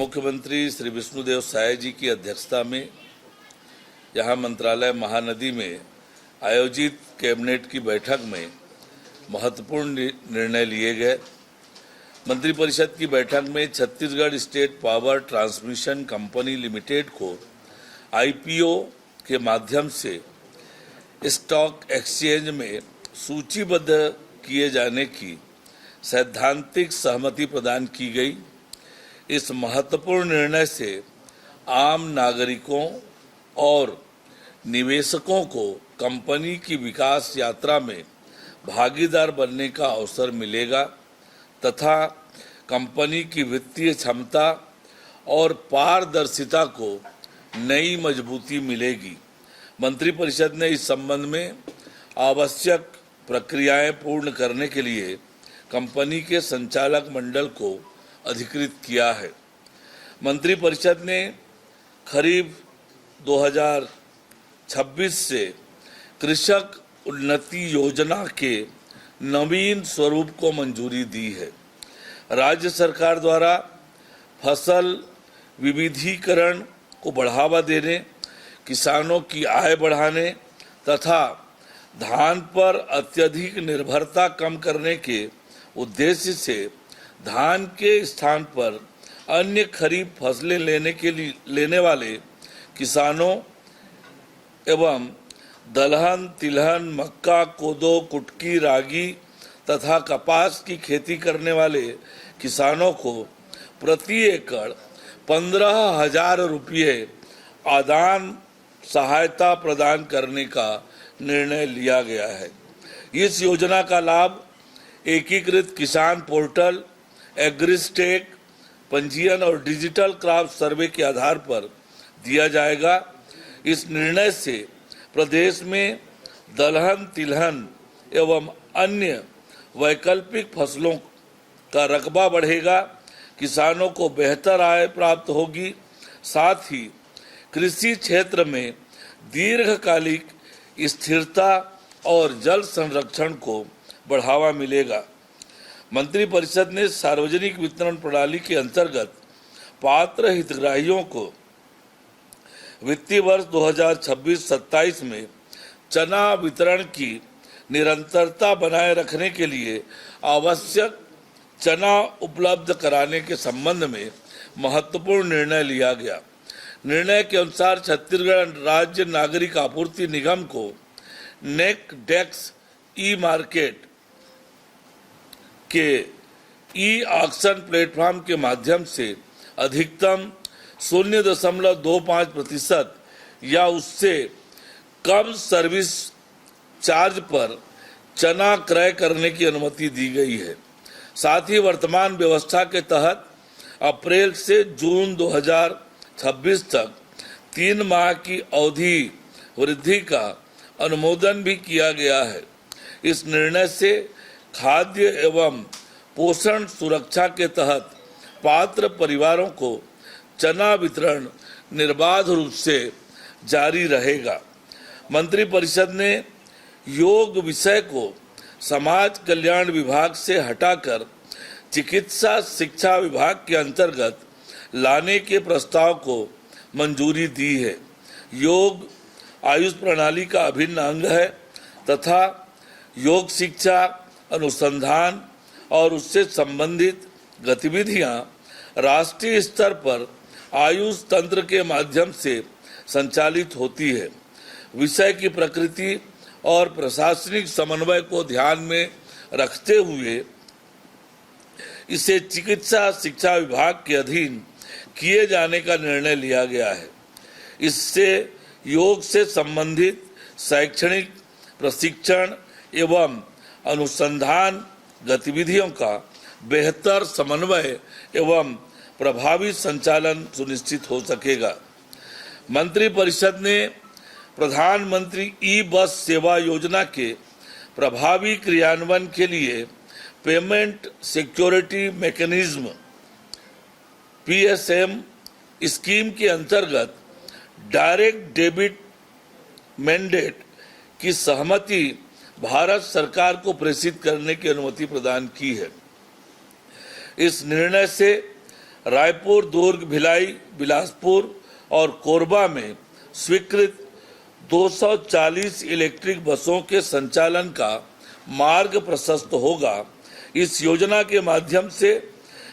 मुख्यमंत्री श्री विष्णुदेव साय जी की अध्यक्षता में यहाँ मंत्रालय महानदी में आयोजित कैबिनेट की बैठक में महत्वपूर्ण निर्णय लिए गए। मंत्रिपरिषद की बैठक में Chhattisgarh state power transmission company limited को आईपीओ के माध्यम से स्टॉक एक्सचेंज में सूचीबद्ध किए जाने की सैद्धांतिक सहमति प्रदान की गई। इस महत्वपूर्ण निर्णय से आम नागरिकों और निवेशकों को कंपनी की विकास यात्रा में भागीदार बनने का अवसर मिलेगा तथा कंपनी की वित्तीय क्षमता और पारदर्शिता को नई मजबूती मिलेगी। मंत्रिपरिषद ने इस संबंध में आवश्यक प्रक्रियाएं पूर्ण करने के लिए कंपनी के संचालक मंडल को अधिकृत किया है। मंत्रिपरिषद ने खरीफ 2026 से कृषक उन्नति योजना के नवीन स्वरूप को मंजूरी दी है। राज्य सरकार द्वारा फसल विविधीकरण को बढ़ावा देने, किसानों की आय बढ़ाने तथा धान पर अत्यधिक निर्भरता कम करने के उद्देश्य से धान के स्थान पर अन्य खरीफ फसलें लेने वाले किसानों एवं दलहन, तिलहन, मक्का, कोदो, कुटकी, रागी तथा कपास की खेती करने वाले किसानों को प्रति एकड़ 15,000 रुपये आदान सहायता प्रदान करने का निर्णय लिया गया है। इस योजना का लाभ एकीकृत किसान पोर्टल, एग्रीस्टेक पंजीयन और डिजिटल क्रॉप सर्वे के आधार पर दिया जाएगा। इस निर्णय से प्रदेश में दलहन, तिलहन एवं अन्य वैकल्पिक फसलों का रकबा बढ़ेगा, किसानों को बेहतर आय प्राप्त होगी, साथ ही कृषि क्षेत्र में दीर्घकालिक स्थिरता और जल संरक्षण को बढ़ावा मिलेगा। मंत्रिपरिषद ने सार्वजनिक वितरण प्रणाली के अंतर्गत पात्र हितग्राहियों को वित्तीय वर्ष 2026-27 में चना वितरण की निरंतरता बनाए रखने के लिए आवश्यक चना उपलब्ध कराने के संबंध में महत्वपूर्ण निर्णय लिया गया। निर्णय के अनुसार छत्तीसगढ़ राज्य नागरिक आपूर्ति निगम को नेक डेक्स ई मार्केट के ई ऑक्शन प्लेटफॉर्म के माध्यम से अधिकतम 0.25% या उससे कम सर्विस चार्ज पर चना क्रय करने की अनुमति दी गई है। साथ ही वर्तमान व्यवस्था के तहत अप्रैल से जून 2026 तक 3 माह की अवधि वृद्धि का अनुमोदन भी किया गया है। इस निर्णय से खाद्य एवं पोषण सुरक्षा के तहत पात्र परिवारों को चना वितरण निर्बाध रूप से जारी रहेगा। मंत्रिपरिषद ने योग विषय को समाज कल्याण विभाग से हटाकर चिकित्सा शिक्षा विभाग के अंतर्गत लाने के प्रस्ताव को मंजूरी दी है। योग आयुष प्रणाली का अभिन्न अंग है तथा योग शिक्षा, अनुसंधान और उससे संबंधित गतिविधियां राष्ट्रीय स्तर पर आयुष तंत्र के माध्यम से संचालित होती है। विषय की प्रकृति और प्रशासनिक समन्वय को ध्यान में रखते हुए इसे चिकित्सा शिक्षा विभाग के अधीन किए जाने का निर्णय लिया गया है। इससे योग से संबंधित शैक्षणिक प्रशिक्षण एवं अनुसंधान गतिविधियों का बेहतर समन्वय एवं प्रभावी संचालन सुनिश्चित हो सकेगा। मंत्रिपरिषद ने प्रधानमंत्री ई बस सेवा योजना के प्रभावी क्रियान्वयन के लिए payment security mechanism PSM scheme के अंतर्गत डायरेक्ट डेबिट मैंडेट की सहमति भारत सरकार को प्रेषित करने की अनुमति प्रदान की है। इस निर्णय से रायपुर, दुर्ग, भिलाई, बिलासपुर और कोरबा में स्वीकृत 240 इलेक्ट्रिक बसों के संचालन का मार्ग प्रशस्त होगा। इस योजना के माध्यम से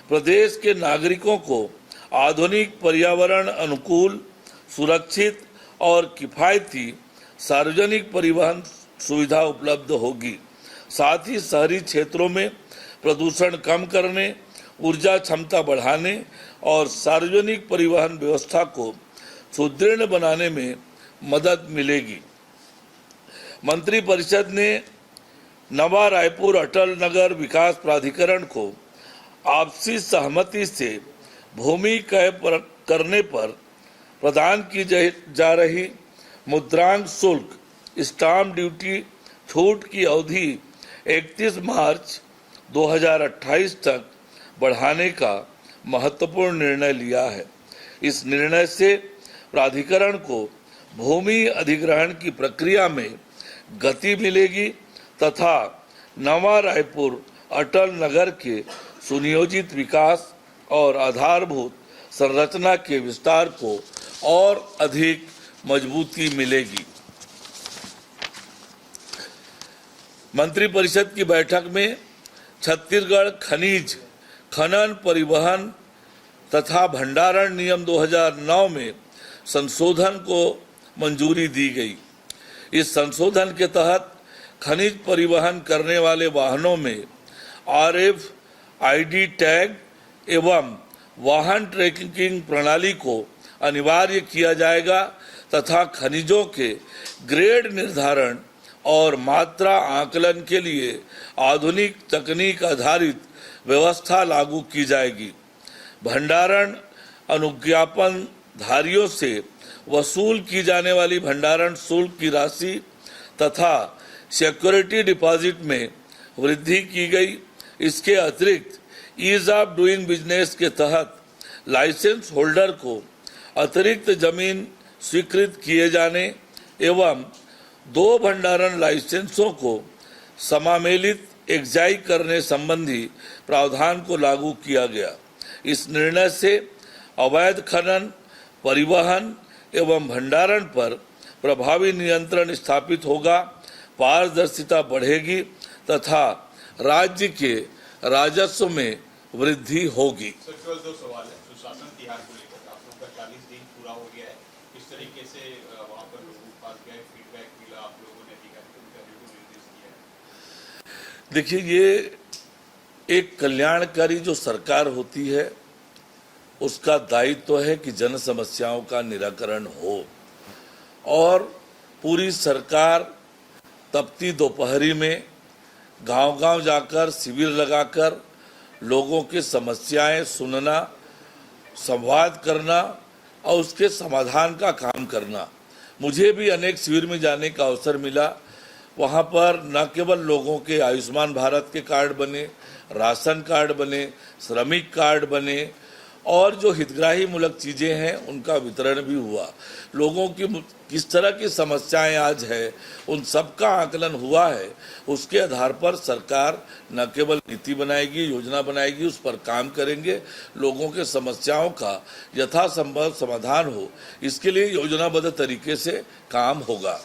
प्रदेश के नागरिकों को आधुनिक, पर्यावरण अनुकूल, सुरक्षित और किफायती सार्वजनिक परिवहन सुविधा उपलब्ध होगी। साथ ही शहरी क्षेत्रों में प्रदूषण कम करने, ऊर्जा क्षमता बढ़ाने और सार्वजनिक परिवहन व्यवस्था को सुदृढ़ बनाने में मदद मिलेगी। मंत्रिपरिषद ने नवा रायपुर अटल नगर विकास प्राधिकरण को आपसी सहमति से भूमि क्रय करने पर प्रदान की जा रही मुद्रांक शुल्क, स्टाम्प ड्यूटी छूट की अवधि 31 मार्च 2028 तक बढ़ाने का महत्वपूर्ण निर्णय लिया है। इस निर्णय से प्राधिकरण को भूमि अधिग्रहण की प्रक्रिया में गति मिलेगी तथा नवा रायपुर अटल नगर के सुनियोजित विकास और आधारभूत संरचना के विस्तार को और अधिक मजबूती मिलेगी। मंत्रिपरिषद की बैठक में छत्तीसगढ़ खनिज, खनन, परिवहन तथा भंडारण नियम 2009 में संशोधन को मंजूरी दी गई। इस संशोधन के तहत खनिज परिवहन करने वाले वाहनों में RFID टैग एवं वाहन ट्रैकिंग प्रणाली को अनिवार्य किया जाएगा तथा खनिजों के ग्रेड निर्धारण और मात्रा आकलन के लिए आधुनिक तकनीक आधारित व्यवस्था लागू की जाएगी। भंडारण अनुज्ञापन धारियों से वसूल की जाने वाली भंडारण शुल्क की राशि तथा सिक्योरिटी डिपॉजिट में वृद्धि की गई। इसके अतिरिक्त ईज ऑफ डूइंग बिजनेस के तहत लाइसेंस होल्डर को अतिरिक्त जमीन स्वीकृत किए जाने एवं 2 भंडारण लाइसेंसों को समामेलित एक्साइज करने संबंधी प्रावधान को लागू किया गया। इस निर्णय से अवैध खनन, परिवहन एवं भंडारण पर प्रभावी नियंत्रण स्थापित होगा, पारदर्शिता बढ़ेगी तथा राज्य के राजस्व में वृद्धि होगी। सर, केवल 2 सवाल है। सुशासन तिहार को लेकर आप लोगों का 40 दिन पूरा हो गया है, किस तरीके से वहाँ पर लोगों के पास गए, फीडबैक मिला, आप लोगों ने अधिकारियों को निर्देश दिया? देखिए, ये एक कल्याणकारी जो सरकार होती है उसका दायित्व है कि जन समस्याओं का निराकरण हो और पूरी सरकार तपती दोपहरी में गांव-गांव जाकर शिविर लगाकर लोगों की समस्याएं सुनना, संवाद करना और उसके समाधान का काम करना। मुझे भी अनेक शिविर में जाने का अवसर मिला। वहाँ पर न केवल लोगों के आयुष्मान भारत के कार्ड बने, राशन कार्ड बने, श्रमिक कार्ड बने और जो हितग्राही मूलक चीज़ें हैं उनका वितरण भी हुआ। लोगों की किस तरह की समस्याएं आज है उन सब का आकलन हुआ है। उसके आधार पर सरकार न केवल नीति बनाएगी, योजना बनाएगी, उस पर काम करेंगे। लोगों के समस्याओं का यथासंभव समाधान हो, इसके लिए योजनाबद्ध तरीके से काम होगा।